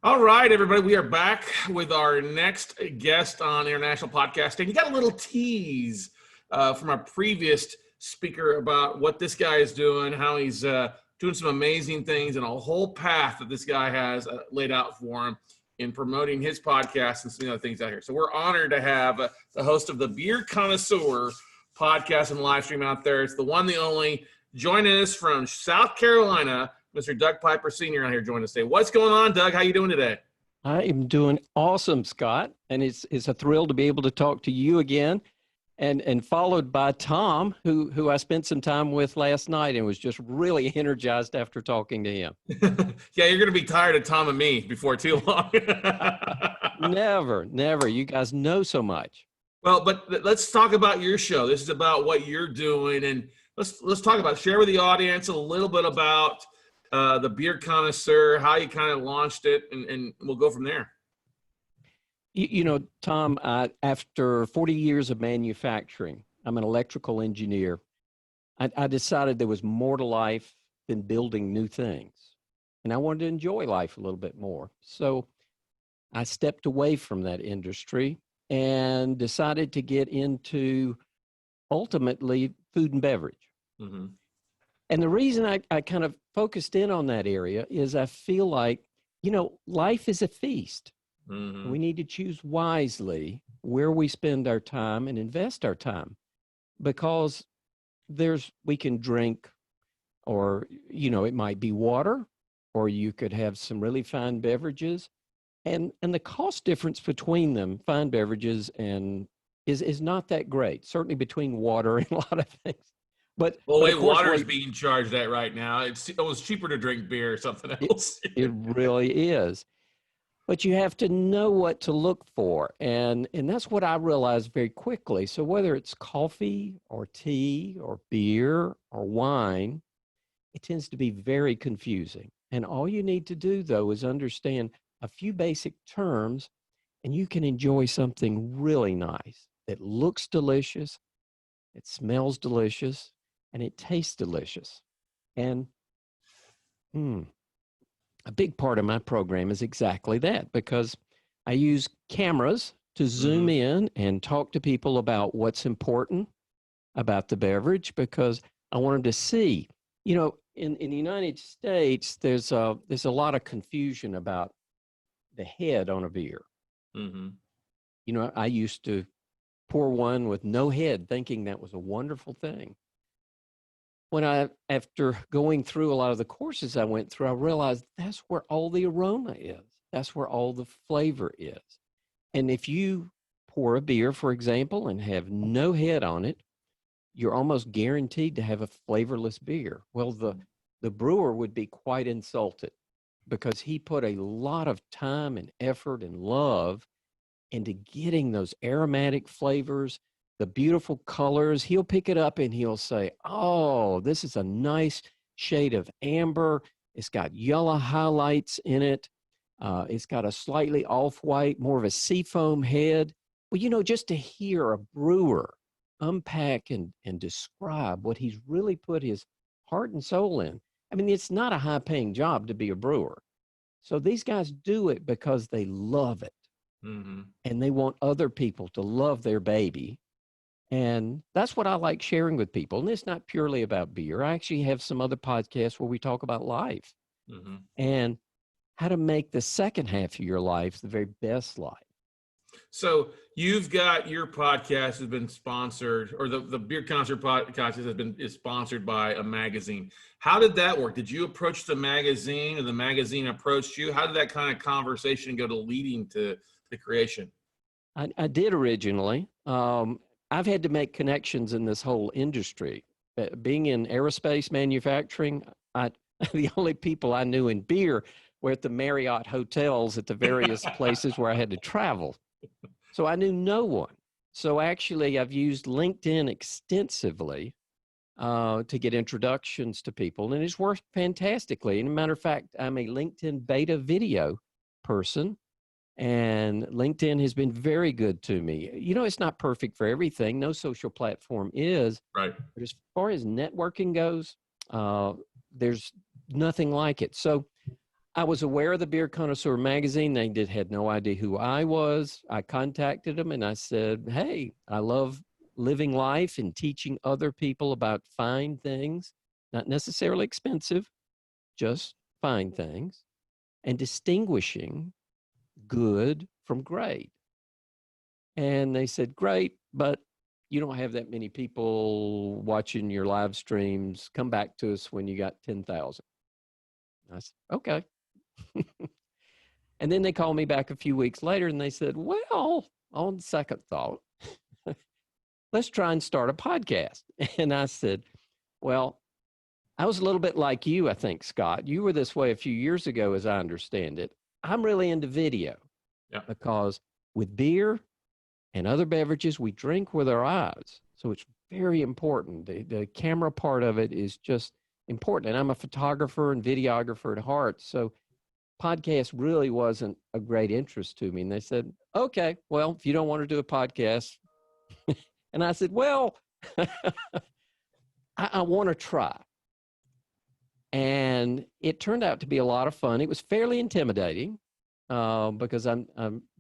All right, everybody, we are back with our next guest on International Podcasting. You got a little tease from our previous speaker about what this guy is doing, how he's doing some amazing things, and a whole path that this guy has laid out for him in promoting his podcast and some other things out here. So we're honored to have the host of the Beer Connoisseur podcast and live stream out there. It's the one, the only, joining us from South Carolina, Mr. Doug Piper Sr. out here joining us today. What's going on, Doug? How you doing today? I am doing awesome, Scott, and it's a thrill to be able to talk to you again, and followed by Tom, who I spent some time with last night and was just really energized after talking to him. Yeah, you're going to be tired of Tom and me before too long. Never. You guys know so much. Well, but let's talk about your show. This is about what you're doing, and let's talk about, share with the audience a little bit about the Beer Connoisseur, how you kind of launched it, and we'll go from there. You know, Tom, after 40 years of manufacturing, I'm an electrical engineer. I decided there was more to life than building new things, and I wanted to enjoy life a little bit more. So I stepped away from that industry and decided to get into ultimately food and beverage. Mm-hmm. And the reason I kind of focused in on that area is I feel like, you know, life is a feast. Mm-hmm. We need to choose wisely where we spend our time and invest our time, because we can drink, or, you know, it might be water, or you could have some really fine beverages, and the cost difference between them, fine beverages, and is not that great, certainly between water and a lot of things. But water is being charged at right now. It was cheaper to drink beer or something else. It really is. But you have to know what to look for. And that's what I realized very quickly. So whether it's coffee or tea or beer or wine, it tends to be very confusing. And all you need to do, though, is understand a few basic terms, and you can enjoy something really nice. It looks delicious, it smells delicious, and it tastes delicious. And a big part of my program is exactly that, because I use cameras to zoom in and talk to people about what's important about the beverage, because I want them to see, you know, in the United States, there's a lot of confusion about the head on a beer. Mm-hmm. You know, I used to pour one with no head, thinking that was a wonderful thing. After going through a lot of the courses I went through, I realized that's where all the aroma is. That's where all the flavor is. And if you pour a beer, for example, and have no head on it, you're almost guaranteed to have a flavorless beer. Well, the brewer would be quite insulted, because he put a lot of time and effort and love into getting those aromatic flavors, the beautiful colors. He'll pick it up and he'll say, oh, this is a nice shade of amber. It's got yellow highlights in it. It's got a slightly off-white, more of a seafoam head. Well, you know, just to hear a brewer unpack and describe what he's really put his heart and soul in. I mean, it's not a high-paying job to be a brewer. So these guys do it because they love it. Mm-hmm. And they want other people to love their baby. And that's what I like sharing with people. And it's not purely about beer. I actually have some other podcasts where we talk about life and how to make the second half of your life the very best life. So you've got your podcast has been sponsored, or the Beer Connoisseur podcast is sponsored by a magazine. How did that work? Did you approach the magazine, or the magazine approached you? How did that kind of conversation go to leading to the creation? I did originally. I've had to make connections in this whole industry. Being in aerospace manufacturing, the only people I knew in beer were at the Marriott hotels at the various places where I had to travel. So I knew no one. So actually, I've used LinkedIn extensively to get introductions to people, and it's worked fantastically. And as a matter of fact, I'm a LinkedIn beta video person, and LinkedIn has been very good to me. You know, it's not perfect for everything. No social platform is. Right. But as far as networking goes, there's nothing like it. So I was aware of the Beer Connoisseur magazine. They had no idea who I was. I contacted them and I said, hey, I love living life and teaching other people about fine things, not necessarily expensive, just fine things, and distinguishing good from great. And they said, great, but you don't have that many people watching your live streams. Come back to us when you got 10,000. I said, okay. And then they called me back a few weeks later and they said, well, on second thought, let's try and start a podcast. And I said, well, I was a little bit like you, I think, Scott. You were this way a few years ago, as I understand it. I'm really into video because with beer and other beverages, we drink with our eyes. So it's very important. The camera part of it is just important. And I'm a photographer and videographer at heart. So podcast really wasn't a great interest to me. And they said, okay, well, if you don't want to do a podcast. And I said, well, I want to try. And it turned out to be a lot of fun. It was fairly intimidating because I'm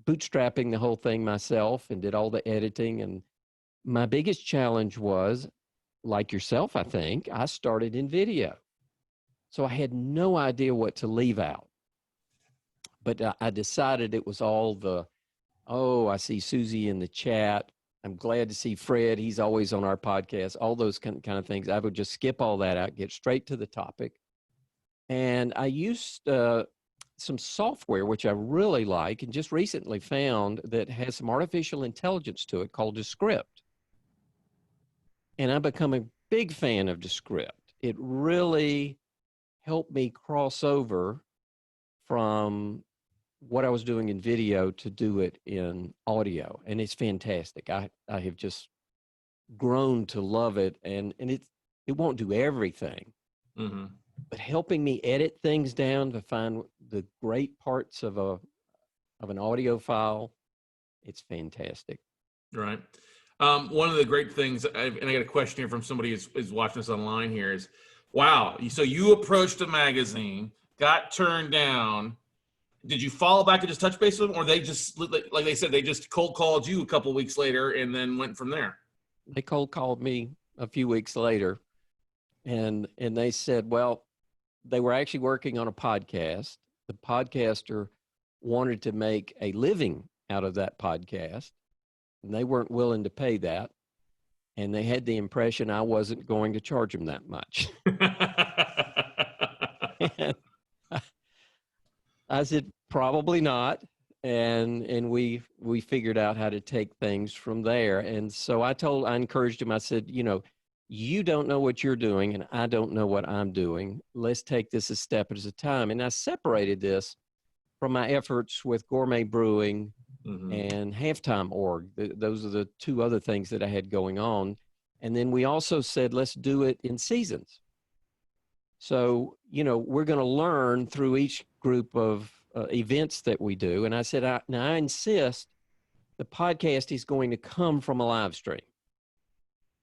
bootstrapping the whole thing myself and did all the editing. And my biggest challenge was, like yourself, I think, I started in video. So I had no idea what to leave out. But I decided it was all the, I see Susie in the chat. I'm glad to see Fred. He's always on our podcast. All those kind of things. I would just skip all that out, get straight to the topic. And I used some software, which I really like, and just recently found that has some artificial intelligence to it called Descript. And I've become a big fan of Descript. It really helped me cross over from what I was doing in video to do it in audio. And it's fantastic. I have just grown to love it. And it won't do everything, but helping me edit things down to find the great parts of an audio file, it's fantastic. Right. One of the great things, and I got a question here from somebody who's watching us online here is, wow, so you approached a magazine, got turned down. Did you follow back and just touch base with them, or they just, like they said, they just cold called you a couple of weeks later and then went from there? They cold called me a few weeks later, and they said, well, they were actually working on a podcast. The podcaster wanted to make a living out of that podcast, and they weren't willing to pay that. And they had the impression I wasn't going to charge them that much. I said, probably not. And we figured out how to take things from there. And so I encouraged him, I said, you don't know what you're doing and I don't know what I'm doing. Let's take this a step at a time. And I separated this from my efforts with Gourmet Brewing and Halftime Org. Those are the two other things that I had going on. And then we also said, let's do it in seasons. So, we're going to learn through each group of events that we do. And I said, I insist the podcast is going to come from a live stream.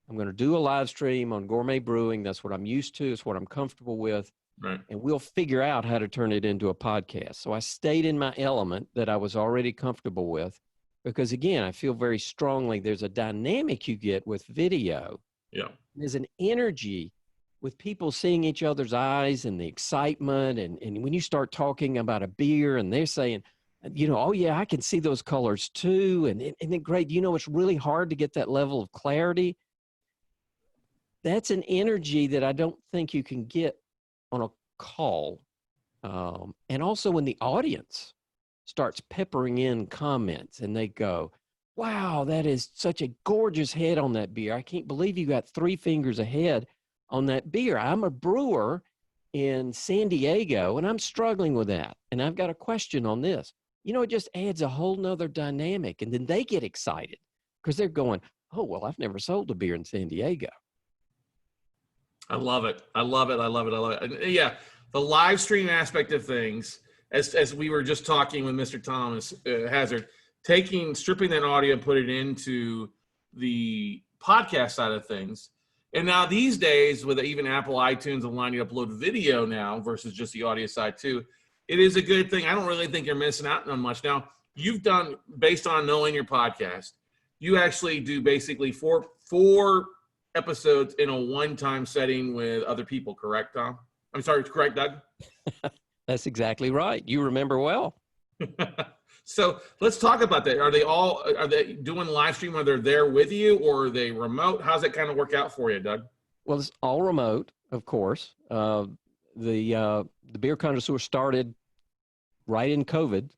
I'm going to do a live stream on Gourmet Brewing. That's what I'm used to. It's what I'm comfortable with. Right. And we'll figure out how to turn it into a podcast. So I stayed in my element that I was already comfortable with, because again, I feel very strongly there's a dynamic you get with video. Yeah. There's an energy with people seeing each other's eyes and the excitement. And when you start talking about a beer and they're saying, oh yeah, I can see those colors too. And then great, it's really hard to get that level of clarity. That's an energy that I don't think you can get on a call. And also when the audience starts peppering in comments and they go, wow, that is such a gorgeous head on that beer. I can't believe you got 3 fingers ahead on that beer. I'm a brewer in San Diego and I'm struggling with that. And I've got a question on this. It just adds a whole nother dynamic. And then they get excited because they're going, oh, well, I've never sold a beer in San Diego. I love it. I love it. And yeah, the live stream aspect of things, as we were just talking with Mr. Thomas Hazard, stripping that audio and put it into the podcast side of things. And now these days, with even Apple iTunes allowing you to upload video now versus just the audio side too, It is a good thing. I don't really think you're missing out on much. Now, you've done, based on knowing your podcast, you actually do basically four episodes in a one-time setting with other people, correct, Tom? I'm sorry, correct, Doug? That's exactly right. You remember well. So let's talk about that. Are they doing live stream, whether they're there with you or are they remote? How's that kind of work out for you, Doug? Well, it's all remote, of course. The Beer Connoisseur started right in COVID.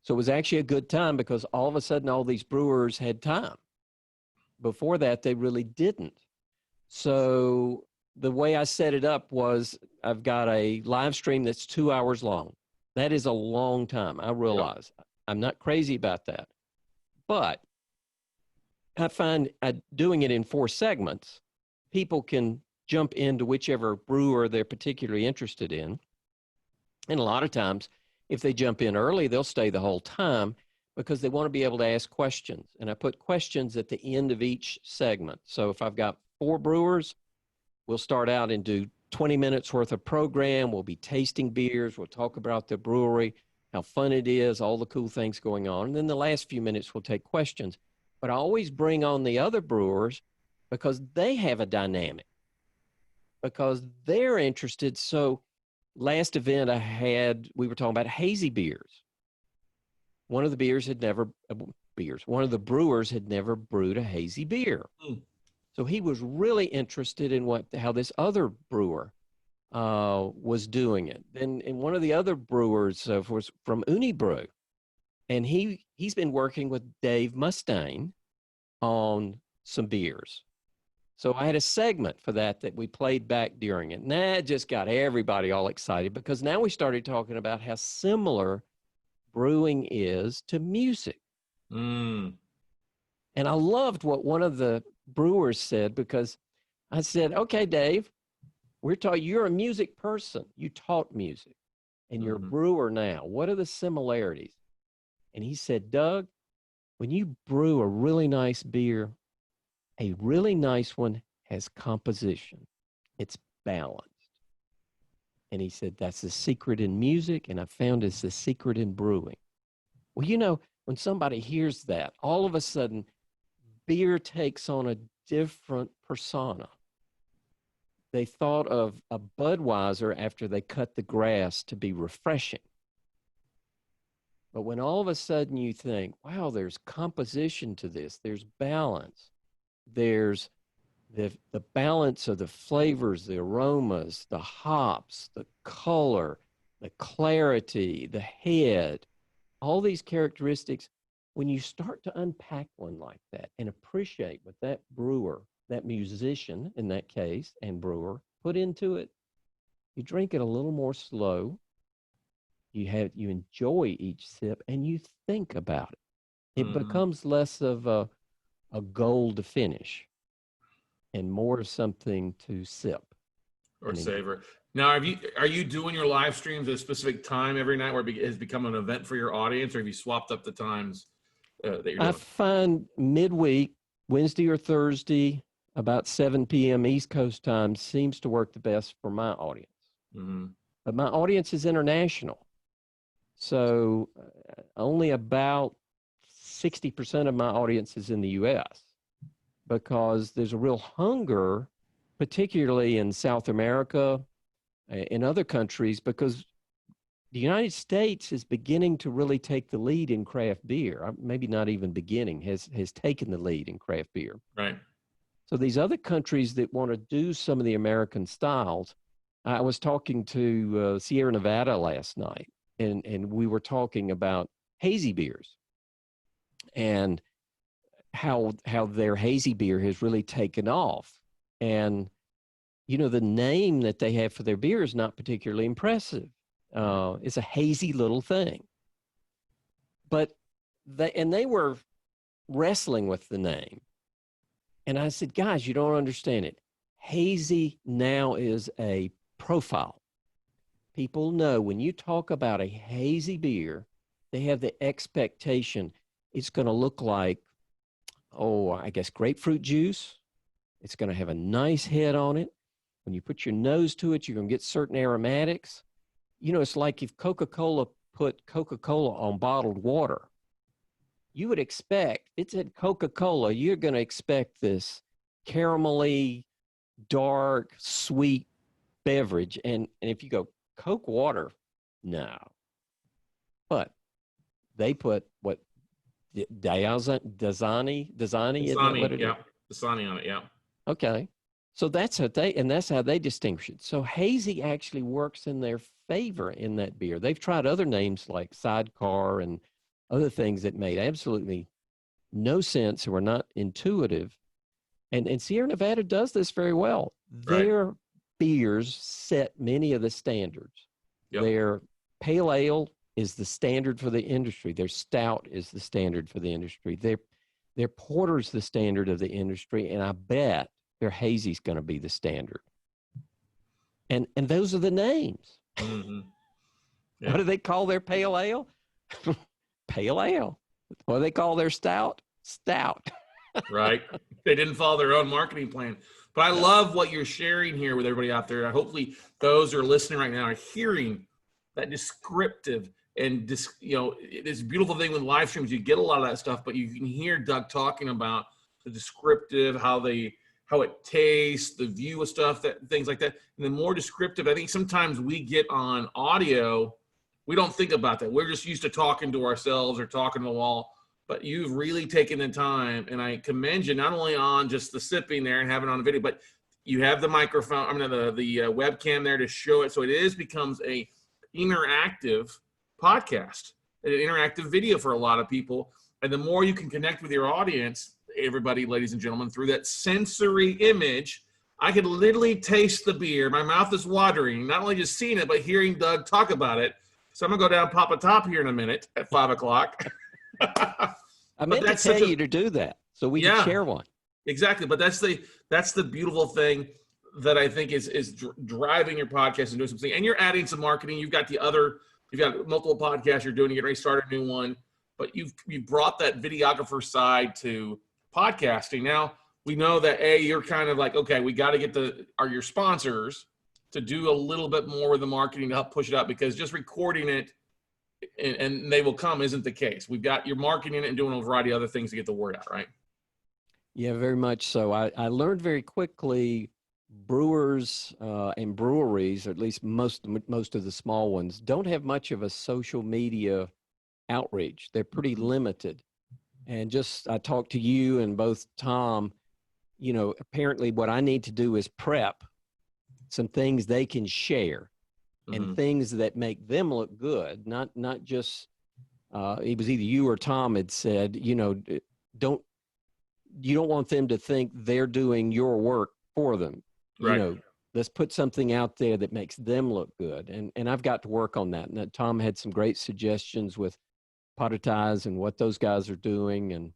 So it was actually a good time because all of a sudden all these brewers had time. Before that, they really didn't. So the way I set it up was I've got a live stream that's 2 hours long. That is a long time. I realize I'm not crazy about that. But I find doing it in 4 segments, people can jump into whichever brewer they're particularly interested in. And a lot of times, if they jump in early, they'll stay the whole time because they want to be able to ask questions. And I put questions at the end of each segment. So if I've got 4 brewers, we'll start out and do 20 minutes worth of program. We'll be tasting beers. We'll talk about the brewery, how fun it is, all the cool things going on. And then the last few minutes, we'll take questions. But I always bring on the other brewers because they have a dynamic, because they're interested. So last event I had, we were talking about hazy beers. One of the brewers had never brewed a hazy beer. So he was really interested in how this other brewer was doing it. And one of the other brewers was from Unibrew. And he's been working with Dave Mustaine on some beers. So I had a segment for that we played back during it. And that just got everybody all excited because now we started talking about how similar brewing is to music. And I loved what one of the brewers said, because I said, okay, Dave, you're a music person. You taught music and you're a brewer now. What are the similarities? And he said, Doug, when you brew a really nice beer, a really nice one has composition. It's balanced. And he said, that's the secret in music, and I found it's the secret in brewing. Well, when somebody hears that, all of a sudden, beer takes on a different persona. They thought of a Budweiser after they cut the grass to be refreshing. But when all of a sudden you think, wow, there's composition to this, there's balance, there's the balance of the flavors, the aromas, the hops, the color, the clarity, the head, all these characteristics, when you start to unpack one like that and appreciate what that brewer, that musician in that case, and brewer put into it, you drink it a little more slow. You enjoy each sip and you think about it. It becomes less of a goal to finish and more of something to sip or savor. Now, are you doing your live streams at a specific time every night where it has become an event for your audience, or have you swapped up the times that you're doing? I find midweek, Wednesday or Thursday, about 7 p.m. East Coast time seems to work the best for my audience. But my audience is international. So only about 60% of my audience is in the U.S. because there's a real hunger, particularly in South America, in other countries, because the United States is beginning to really take the lead in craft beer. Maybe not even beginning, has taken the lead in craft beer. Right. So these other countries that want to do some of the American styles, I was talking to Sierra Nevada last night, and we were talking about hazy beers and how their hazy beer has really taken off. And, the name that they have for their beer is not particularly impressive. It's a hazy little thing. But they were wrestling with the name. And I said, guys, you don't understand it. Hazy now is a profile. People know when you talk about a hazy beer, they have the expectation it's going to look like, I guess grapefruit juice. It's going to have a nice head on it. When you put your nose to it, you're going to get certain aromatics. it's like if Coca-Cola put Coca-Cola on bottled water, you would expect, it's at Coca-Cola, you're going to expect this caramelly, dark, sweet beverage. And if you go Coke water, no. But they put what, Dasani, isn't that what it is? Dasani on it, yeah. Okay. So that's how they distinguish it. So hazy actually works in their favor in that beer. They've tried other names like Sidecar and other things that made absolutely no sense and were not intuitive. And Sierra Nevada does this very well. Their beers set many of the standards. Yep. Their pale ale is the standard for the industry. Their stout is the standard for the industry. Their porter's the standard of the industry, and I bet their hazy's going to be the standard. And those are the names. Mm-hmm. Yeah. What do they call their pale ale? Pale ale. What do they call their stout? Stout. Right. They didn't follow their own marketing plan. But I love what you're sharing here with everybody out there. Hopefully those who are listening right now are hearing that descriptive and this beautiful thing with live streams. You get a lot of that stuff, but you can hear Doug talking about the descriptive, how it tastes, the view of stuff, things like that. And the more descriptive, I think sometimes we get on audio, we don't think about that. We're just used to talking to ourselves or talking to the wall. But you've really taken the time, and I commend you not only on just the sipping there and having it on the video, but you have the microphone, the webcam there to show it. So it becomes a interactive podcast, an interactive video for a lot of people. And the more you can connect with your audience, everybody, ladies and gentlemen, through that sensory image, I could literally taste the beer. My mouth is watering, not only just seeing it, but hearing Doug talk about it. So I'm going to go down, pop a top here in a minute at 5 o'clock. I meant to tell you to do that so we can share one. Exactly. But that's the beautiful thing that I think is driving your podcast and doing something. And you're adding some marketing. You've got multiple podcasts you're doing. You're getting ready to start a new one. But you've brought that videographer side to podcasting. Now we know that you're kind of like, okay, we got to get your sponsors to do a little bit more with the marketing to help push it out, because just recording it and they will come isn't the case. We've got your marketing and doing a variety of other things to get the word out, right? Yeah, very much so. I learned very quickly brewers and breweries, or at least most of the small ones, don't have much of a social media outreach. They're pretty limited. And I talked to you and both Tom, apparently what I need to do is prep some things they can share. And things that make them look good, not just, it was either you or Tom had said, you don't want them to think they're doing your work for them. Right. Let's put something out there that makes them look good. And I've got to work on that. And Tom had some great suggestions with Audiece and what those guys are doing. And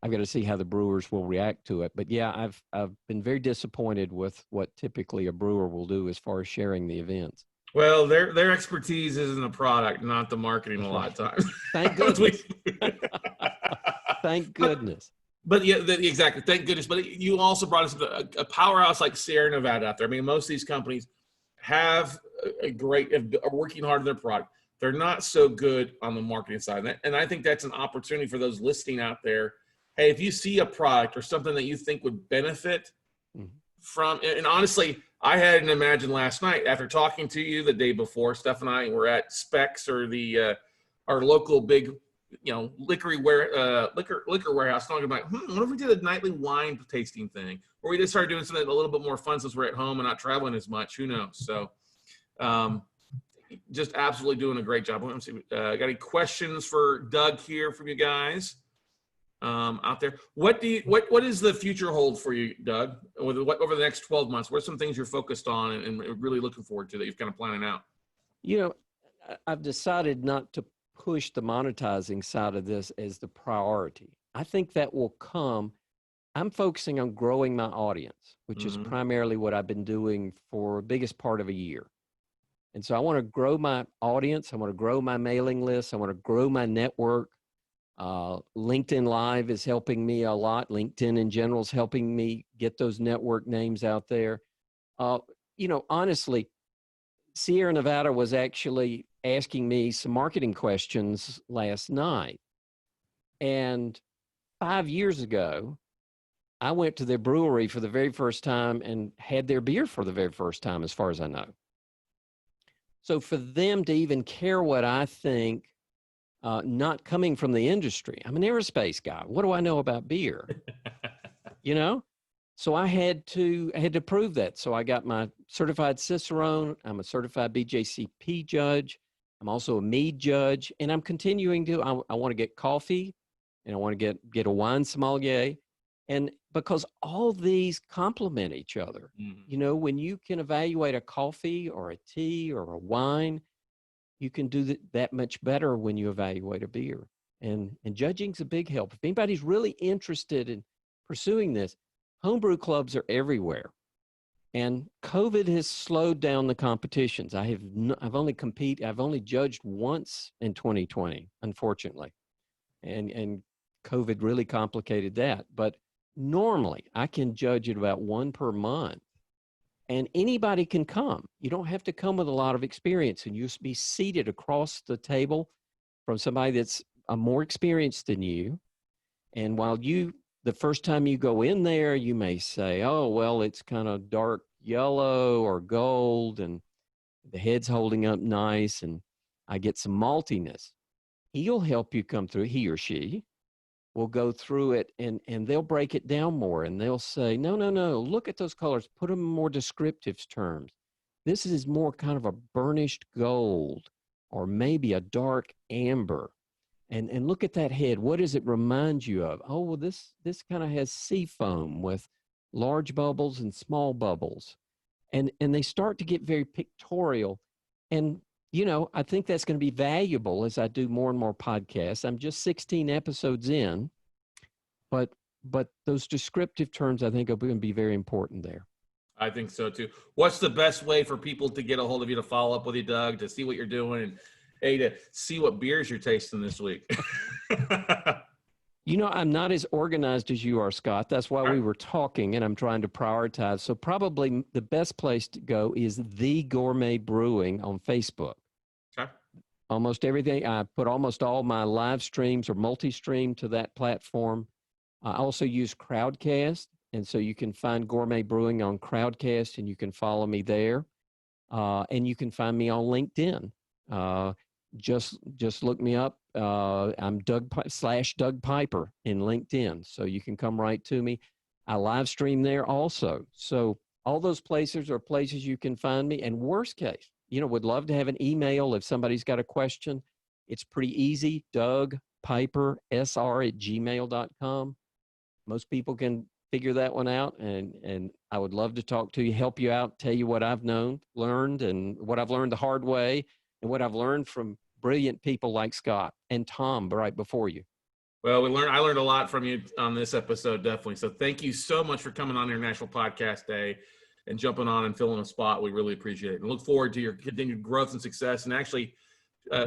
I've got to see how the brewers will react to it. But yeah, I've been very disappointed with what typically a brewer will do as far as sharing the events. Well, their expertise is in the product, not the marketing a lot of times. Thank goodness. Thank goodness. But yeah, exactly. Thank goodness. But you also brought us a powerhouse like Sierra Nevada out there. I mean, most of these companies are working hard on their product. They're not so good on the marketing side. And I think that's an opportunity for those listening out there. Hey, if you see a product or something that you think would benefit from, and honestly, I had an Imagine last night after talking to you the day before. Steph and I were at Specs, or our local big, liquor warehouse. Talking about, what if we did a nightly wine tasting thing, or we just started doing something a little bit more fun since we're at home and not traveling as much. Who knows? So, just absolutely doing a great job. Let me see. Got any questions for Doug here from you guys? Out there. What is the future hold for you, Doug, over the next 12 months? What are some things you're focused on and really looking forward to that you're kind of planning out? I've decided not to push the monetizing side of this as the priority. I think that will come. I'm focusing on growing my audience, which is primarily what I've been doing for the biggest part of a year. And so I want to grow my audience. I want to grow my mailing list. I want to grow my network. LinkedIn Live is helping me a lot. LinkedIn in general is helping me get those network names out there. Honestly, Sierra Nevada was actually asking me some marketing questions last night. And 5 years ago, I went to their brewery for the very first time and had their beer for the very first time, as far as I know. So for them to even care what I think, not coming from the industry, I'm an aerospace guy. What do I know about beer? You know? So I had to prove that. So I got my Certified Cicerone. I'm a certified BJCP judge. I'm also a Mead judge, and I'm continuing to. I want to get coffee, and I want to get a wine sommelier, and because all these complement each other. Mm-hmm. You know, when you can evaluate a coffee or a tea or a wine, you can do that much better when you evaluate a beer. And judging's a big help. If anybody's really interested in pursuing this, homebrew clubs are everywhere. And COVID has slowed down the competitions. I've only judged once in 2020, unfortunately. And COVID really complicated that. But normally I can judge at about one per month. And anybody can come. You don't have to come with a lot of experience, and you'll be seated across the table from somebody that's more experienced than you. And while the first time you go in there, you may say, oh, well, it's kind of dark yellow or gold, and the head's holding up nice, and I get some maltiness. He'll help you come through, he or she will go through it, and they'll break it down more, and they'll say, no, look at those colors, put them in more descriptive terms. This is more kind of a burnished gold, or maybe a dark amber. And look at that head. What does it remind you of? Oh, well, this kind of has sea foam with large bubbles and small bubbles. And they start to get very pictorial. And, you know, I think that's going to be valuable as I do more and more podcasts. I'm just 16 episodes in, but those descriptive terms, I think, are going to be very important there. I think so, too. What's the best way for people to get a hold of you, to follow up with you, Doug, to see what you're doing, and to see what beers you're tasting this week? You know, I'm not as organized as you are, Scott. That's why we were talking, and I'm trying to prioritize. So probably the best place to go is The Gourmet Brewing on Facebook. Okay. Almost everything. I put almost all my live streams or multi-stream to that platform. I also use Crowdcast, and so you can find Gourmet Brewing on Crowdcast, and you can follow me there. And you can find me on LinkedIn. Just look me up. I'm Doug Piper in LinkedIn. So you can come right to me. I live stream there also. So all those places are places you can find me. And worst case, you know, would love to have an email if somebody's got a question. It's pretty easy. DougPiperSR@gmail.com. Most people can figure that one out. And I would love to talk to you, help you out, tell you what I've learned and what I've learned the hard way, and what I've learned from brilliant people like Scott and Tom right before you. Well, I learned a lot from you on this episode, definitely. So thank you so much for coming on International Podcast Day and jumping on and filling a spot. We really appreciate it, and look forward to your continued growth and success, and actually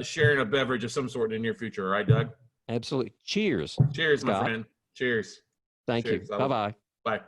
sharing a beverage of some sort in the near future. All right, Doug? Absolutely. Cheers. Cheers, Scott. my friend. Cheers. Thank you. Bye-bye. Bye.